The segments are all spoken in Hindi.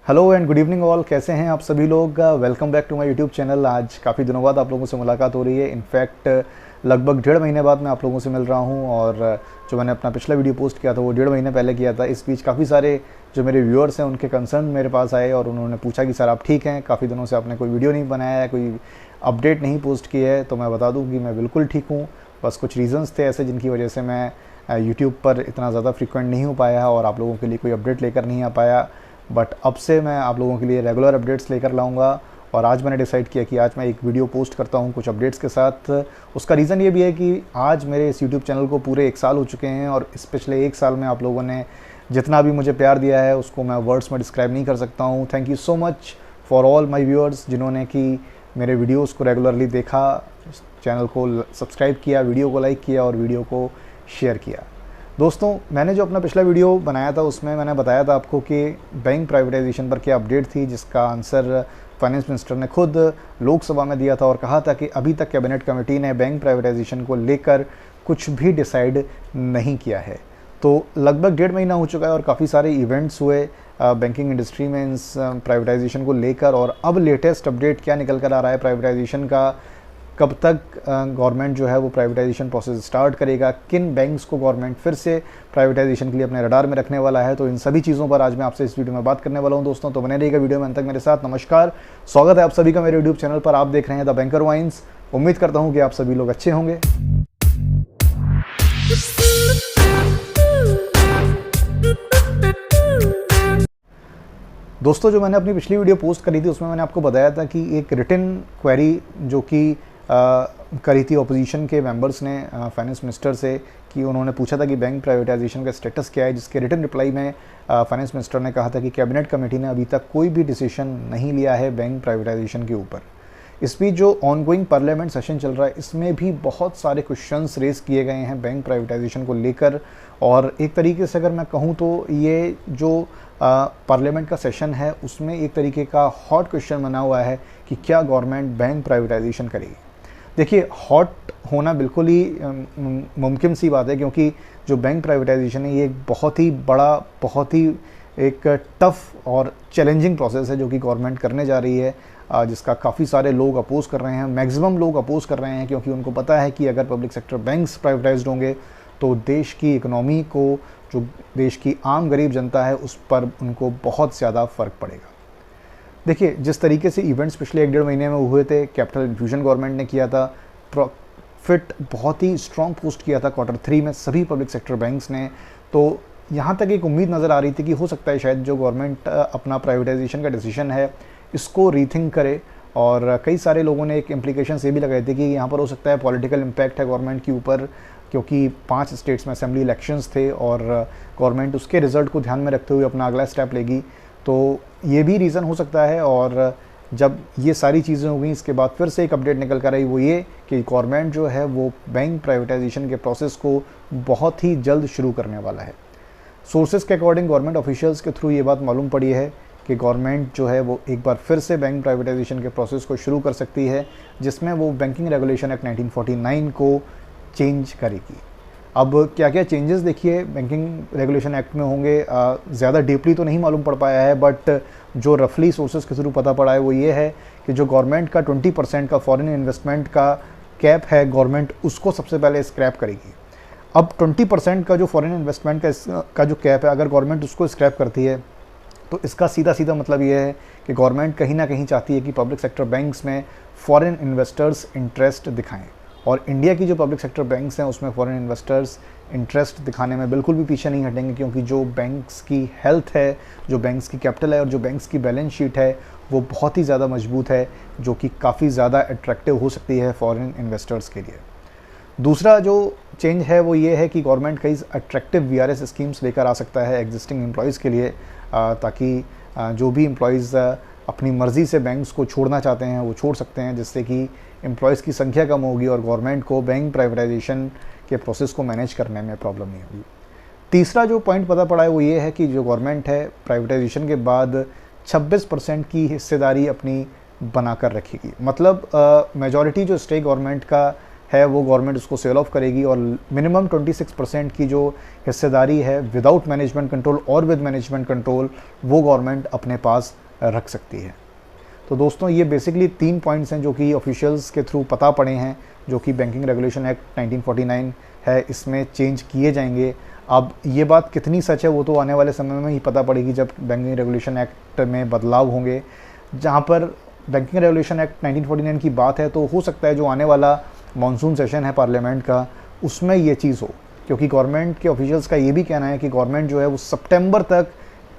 Hello and good evening all, कैसे हैं आप सभी लोग। Welcome back to my YouTube channel. आज काफ़ी दिनों बाद आप लोगों से मुलाकात हो रही है। इनफैक्ट लगभग 1.5 महीने बाद मैं आप लोगों से मिल रहा हूं और जो मैंने अपना पिछला वीडियो पोस्ट किया था वो 1.5 महीने पहले किया था। इस बीच काफ़ी सारे जो मेरे व्यूअर्स हैं उनके कंसर्न मेरे पास आए और उन्होंने पूछा कि सर आप ठीक हैं, काफ़ी दिनों से आपने कोई वीडियो नहीं बनाया है, कोई अपडेट नहीं पोस्ट की है। तो मैं बता दूँ कि मैं बिल्कुल ठीक हूँ। बस कुछ रीज़न्स थे ऐसे जिनकी वजह से मैं यूट्यूब पर इतना ज़्यादा फ्रिक्वेंट नहीं हो पाया और आप लोगों के लिए कोई अपडेट लेकर नहीं आ पाया। बट अब से मैं आप लोगों के लिए रेगुलर अपडेट्स लेकर लाऊंगा और आज मैंने डिसाइड किया कि आज मैं एक वीडियो पोस्ट करता हूं कुछ अपडेट्स के साथ। उसका रीज़न ये भी है कि आज मेरे इस यूट्यूब चैनल को पूरे 1 साल हो चुके हैं और इस पिछले 1 साल में आप लोगों ने जितना भी मुझे प्यार दिया है उसको मैं वर्ड्स में डिस्क्राइब नहीं कर सकता हूँ। Thank you so much for all my viewers जिन्होंने कि मेरे वीडियोज़ को रेगुलरली देखा, चैनल को सब्सक्राइब किया, वीडियो को लाइक किया और वीडियो को शेयर किया। दोस्तों, मैंने जो अपना पिछला वीडियो बनाया था उसमें मैंने बताया था आपको कि बैंक प्राइवेटाइजेशन पर क्या अपडेट थी, जिसका आंसर फाइनेंस मिनिस्टर ने खुद लोकसभा में दिया था और कहा था कि अभी तक कैबिनेट कमेटी ने बैंक प्राइवेटाइजेशन को लेकर कुछ भी डिसाइड नहीं किया है। तो लगभग 1.5 महीना हो चुका है और काफ़ी सारे इवेंट्स हुए बैंकिंग इंडस्ट्री में इस प्राइवेटाइजेशन को लेकर। और अब लेटेस्ट अपडेट क्या निकल कर आ रहा है प्राइवेटाइजेशन का, कब तक गवर्नमेंट जो है वो प्राइवेटाइजेशन प्रोसेस स्टार्ट करेगा, किन बैंक्स को गवर्नमेंट फिर से प्राइवेटाइजेशन के लिए अपने रडार में रखने वाला है। तो इन सभी चीज़ों पर आज मैं आपसे इस वीडियो में बात करने वाला हूं दोस्तों। तो बने रहिएगा वीडियो में अंत तक मेरे साथ। नमस्कार, स्वागत है आप सभी का मेरे यूट्यूब चैनल पर। आप देख रहे हैं द बैंकर वाइन्स। उम्मीद करता हूँ कि आप सभी लोग अच्छे होंगे। दोस्तों, जो मैंने अपनी पिछली वीडियो पोस्ट करी थी उसमें मैंने आपको बताया था कि एक रिटन क्वेरी जो कि करी थी ऑपोजिशन के मेंबर्स ने फाइनेंस मिनिस्टर से, कि उन्होंने पूछा था कि बैंक प्राइवेटाइजेशन का स्टेटस क्या है, जिसके रिटन रिप्लाई में फाइनेंस मिनिस्टर ने कहा था कि कैबिनेट कमेटी ने अभी तक कोई भी डिसीजन नहीं लिया है बैंक प्राइवेटाइजेशन के ऊपर। इस बीच जो ऑनगोइंग पार्लियामेंट सेशन चल रहा है इसमें भी बहुत सारे क्वेश्चंस रेज किए गए हैं बैंक प्राइवेटाइजेशन को लेकर। और एक तरीके से अगर मैं कहूँ तो ये जो पार्लियामेंट का सेशन है उसमें एक तरीके का हॉट क्वेश्चन बना हुआ है कि क्या गवर्नमेंट बैंक प्राइवेटाइजेशन करेगी। देखिए, हॉट होना बिल्कुल ही मुमकिन सी बात है, क्योंकि जो बैंक प्राइवेटाइजेशन है ये एक बहुत ही बड़ा, बहुत ही एक टफ और चैलेंजिंग प्रोसेस है जो कि गवर्नमेंट करने जा रही है, जिसका काफ़ी सारे लोग अपोज कर रहे हैं। मैक्सिमम लोग अपोज कर रहे हैं क्योंकि उनको पता है कि अगर पब्लिक सेक्टर बैंक्स प्राइवेटाइज्ड होंगे तो देश की इकोनॉमी को, जो देश की आम गरीब जनता है, उस पर उनको बहुत ज़्यादा फ़र्क पड़ेगा। देखिए, जिस तरीके से इवेंट्स पिछले 1-1.5 महीने में हुए थे, कैपिटल इन्फ्यूजन गवर्नमेंट ने किया था, प्रॉफिट बहुत ही स्ट्रॉन्ग पोस्ट किया था Q3 में सभी पब्लिक सेक्टर बैंक्स ने। तो यहाँ तक एक उम्मीद नज़र आ रही थी कि हो सकता है शायद जो गवर्नमेंट अपना प्राइवेटाइजेशन का डिसीजन है इसको रीथिंक करे। और कई सारे लोगों ने एक इम्प्लीकेशन ये भी लगाए थे कि यहाँ पर हो सकता है पॉलिटिकल इम्पैक्ट है गवर्नमेंट के ऊपर, क्योंकि 5 स्टेट्स में असेंबली इलेक्शंस थे और गवर्नमेंट उसके रिज़ल्ट को ध्यान में रखते हुए अपना अगला स्टेप लेगी। तो ये भी रीज़न हो सकता है। और जब ये सारी चीज़ें हो गई इसके बाद फिर से एक अपडेट निकल कर आई, वो ये कि गवर्नमेंट जो है वो बैंक प्राइवेटाइजेशन के प्रोसेस को बहुत ही जल्द शुरू करने वाला है। सोर्सेज के अकॉर्डिंग गवर्नमेंट ऑफिशियल्स के थ्रू ये बात मालूम पड़ी है कि गवर्नमेंट जो है वो एक बार फिर से बैंक प्राइवेटाइजेशन के प्रोसेस को शुरू कर सकती है, जिसमें वो बैंकिंग रेगुलेशन एक्ट 1949 को चेंज करेगी। अब क्या क्या चेंजेस देखिए बैंकिंग रेगुलेशन एक्ट में होंगे, ज़्यादा डीपली तो नहीं मालूम पड़ पाया है, बट जो रफली सोर्सेज के थ्रू पता पड़ा है वो ये है कि जो गवर्नमेंट का 20% का फॉरेन इन्वेस्टमेंट का कैप है, गवर्नमेंट उसको सबसे पहले स्क्रैप करेगी। अब 20% का जो फॉरेन इन्वेस्टमेंट का जो कैप है, अगर गवर्नमेंट उसको स्क्रैप करती है तो इसका सीधा सीधा मतलब ये है कि गवर्नमेंट कहीं ना कहीं चाहती है कि पब्लिक सेक्टर बैंक्स में फॉरेन इन्वेस्टर्स इंटरेस्ट दिखाएं। और इंडिया की जो पब्लिक सेक्टर बैंक्स हैं उसमें फॉरेन इन्वेस्टर्स इंटरेस्ट दिखाने में बिल्कुल भी पीछे नहीं हटेंगे, क्योंकि जो बैंक्स की हेल्थ है, जो बैंक्स की कैपिटल है और जो बैंक्स की बैलेंस शीट है वो बहुत ही ज़्यादा मजबूत है, जो कि काफ़ी ज़्यादा अट्रैक्टिव हो सकती है फॉरेन इन्वेस्टर्स के लिए। दूसरा जो चेंज है वो ये है कि गवर्नमेंट कई अट्रैक्टिव VRS स्कीम्स लेकर आ सकता है एग्जिस्टिंग एम्प्लॉयज़ के लिए, ताकि जो भी एम्प्लॉयज़ अपनी मर्ज़ी से बैंक्स को छोड़ना चाहते हैं वो छोड़ सकते हैं, जिससे कि एम्प्लॉयज़ की संख्या कम होगी और गवर्नमेंट को बैंक प्राइवेटाइजेशन के प्रोसेस को मैनेज करने में प्रॉब्लम नहीं होगी। तीसरा जो पॉइंट पता पड़ा है वो ये है कि जो गवर्नमेंट है प्राइवेटाइजेशन के बाद 26% की हिस्सेदारी अपनी बनाकर रखेगी। मतलब मेजॉरिटी जो स्टेक गवर्नमेंट का है वो गवर्नमेंट उसको सेल ऑफ करेगी और मिनिमम 26% की जो हिस्सेदारी है विदाउट मैनेजमेंट कंट्रोल और विद मैनेजमेंट कंट्रोल वो गवर्नमेंट अपने पास रख सकती है। तो दोस्तों ये बेसिकली 3 पॉइंट्स हैं जो कि ऑफिशियल्स के थ्रू पता पड़े हैं, जो कि बैंकिंग रेगुलेशन एक्ट 1949 है, इसमें चेंज किए जाएंगे। अब ये बात कितनी सच है वो तो आने वाले समय में ही पता पड़ेगी जब बैंकिंग रेगुलेशन एक्ट में बदलाव होंगे। जहाँ पर बैंकिंग रेगुलेशन एक्ट 1949 की बात है तो हो सकता है जो आने वाला मॉनसून सेशन है पार्लियामेंट का उसमें ये चीज़ हो, क्योंकि गवर्नमेंट के ऑफिशियल्स का ये भी कहना है कि गवर्नमेंट जो है वो सितंबर तक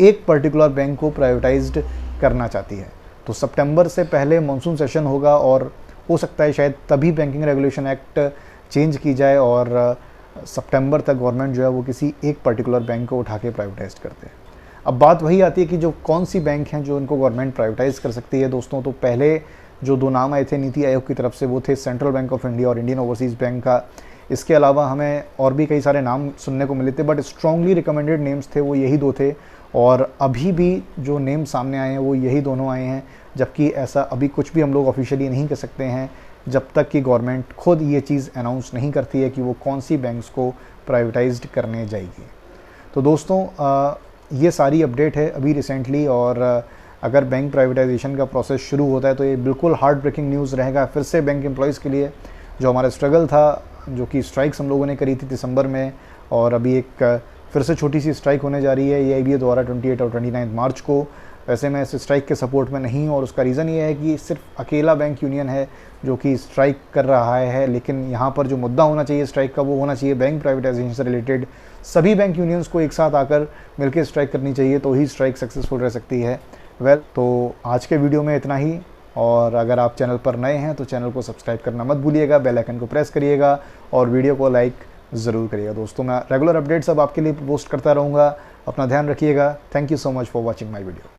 एक पर्टिकुलर बैंक को प्राइवेटाइज्ड करना चाहती है। तो सितंबर से पहले मॉनसून सेशन होगा और हो सकता है शायद तभी बैंकिंग रेगुलेशन एक्ट चेंज की जाए और सितंबर तक गवर्नमेंट जो है वो किसी एक पर्टिकुलर बैंक को उठा के प्राइवेटाइज करते हैं। अब बात वही आती है कि जो कौन सी बैंक हैं जो इनको गवर्नमेंट प्राइवेटाइज कर सकती है दोस्तों। तो पहले जो 2 नाम आए थे नीति आयोग की तरफ से वो थे सेंट्रल बैंक ऑफ इंडिया और इंडियन ओवरसीज़ बैंक का। इसके अलावा हमें और भी कई सारे नाम सुनने को मिले थे, बट स्ट्रांगली रिकमेंडेड नेम्स थे वो यही 2 थे और अभी भी जो नेम सामने आए हैं वो यही दोनों आए हैं। जबकि ऐसा अभी कुछ भी हम लोग ऑफिशियली नहीं कह सकते हैं जब तक कि गवर्नमेंट खुद ये चीज़ अनाउंस नहीं करती है कि वो कौन सी बैंक्स को प्राइवेटाइज्ड करने जाएगी। तो दोस्तों ये सारी अपडेट है अभी रिसेंटली, और अगर बैंक प्राइवेटाइजेशन का प्रोसेस शुरू होता है तो ये बिल्कुल हार्ट ब्रेकिंग न्यूज़ रहेगा फिर से बैंक एम्प्लॉयज़ के लिए। जो हमारा स्ट्रगल था, जो कि स्ट्राइक्स हम लोगों ने करी थी दिसंबर में, और अभी एक फिर से छोटी सी स्ट्राइक होने जा रही है AIBA द्वारा 28 और 29 मार्च को। वैसे मैं इस स्ट्राइक के सपोर्ट में नहीं हूँ और उसका रीज़न ये है कि सिर्फ अकेला बैंक यूनियन है जो कि स्ट्राइक कर रहा है, लेकिन यहाँ पर जो मुद्दा होना चाहिए स्ट्राइक का वो होना चाहिए बैंक प्राइवेटाइजेशन से रिलेटेड। सभी बैंक यूनियंस को एक साथ आकर मिलकर स्ट्राइक करनी चाहिए तो ही स्ट्राइक सक्सेसफुल रह सकती है। तो आज के वीडियो में इतना ही, और अगर आप चैनल पर नए हैं तो चैनल को सब्सक्राइब करना मत भूलिएगा, बेल आइकन को प्रेस करिएगा और वीडियो को लाइक ज़रूर करिएगा। दोस्तों मैं रेगुलर अपडेट्स अब आपके लिए पोस्ट करता रहूँगा। अपना ध्यान रखिएगा। Thank you so much for watching my video.